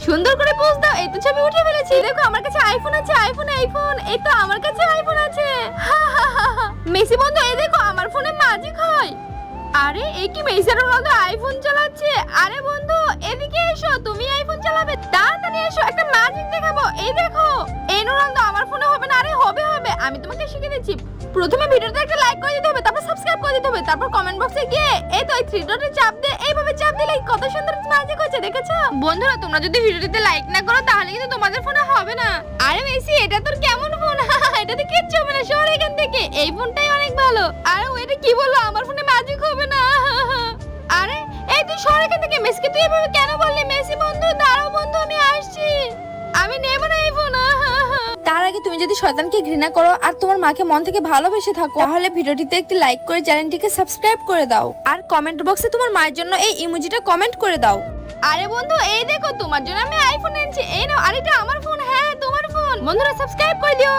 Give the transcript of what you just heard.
সুন্দর করে পোজ দাও। এই তো ছবি উঠে ফেলেছি। দেখো আমার কাছে আইফোন আছে, আইফোন। এই তো আমার কাছে আইফোন আছে। মেসি বন্ধু, এই দেখো আমার ফোনে ম্যাজিক হয়। আরে এই কি মেসি রোনালদো আইফোন চালাচ্ছে? আরে বন্ধু এদিকে এসো, তুমি আইফোন চালাবে? তাড়াতাড়ি এসো, একটা ম্যাজিক দেখাবো। এই দেখো, এই রোনালদো আমার ফোনে হবে না। আরে হবে হবে, আমি তোমাকে শিখিয়ে দিচ্ছি। প্রথমে ভিডিওতে একটা লাইক করে দিতে হবে, তারপর সাবস্ক্রাইব করে দিতে হবে, তারপর কমেন্ট বক্সে গিয়ে এই তো এই থ্রি ডটে চাপ দিয়ে এইভাবে চাপ দিলে কত সুন্দর ম্যাজিক হচ্ছে, দেখেছো? বন্ধুরা তোমরা যদি ভিডিওটিতে লাইক না করো তাহলে কিন্তু তোমাদের ফোনে হবে না। আরে মেসি এটা তোর কেমন ফোন? এটাতে কিচ্ছু হবে না, সর এখান থেকে। এই ফোনটাই অনেক ভালো। আরে এটা কি বললো, আমার ফোনে ম্যাজিক হবে না। আরে এই তুই সর এখান থেকে। মেসিকে তুই এভাবে কেন বললি? মেসি বন্ধু দাঁড়াও বন্ধু, আমি আসছি। আমি নেব না এই ফোন। তার আগে তুমি যদি শয়তানকে ঘৃণা করো আর তোমার মাকে মন থেকে ভালোবেসে থাকো তাহলে ভিডিওটিতে একটি লাইক করে চ্যানেলটিকে সাবস্ক্রাইব করে দাও আর কমেন্ট বক্সে তোমার মায়ের জন্য এই ইমোজিটা কমেন্ট করে দাও। আরে বন্ধু এই দেখো তোমার জন্য আমি আইফোন এনেছি, এই নাও। আর এটা আমার ফোন। হ্যাঁ তোমার ফোন। বন্ধুরা সাবস্ক্রাইব করে দিও।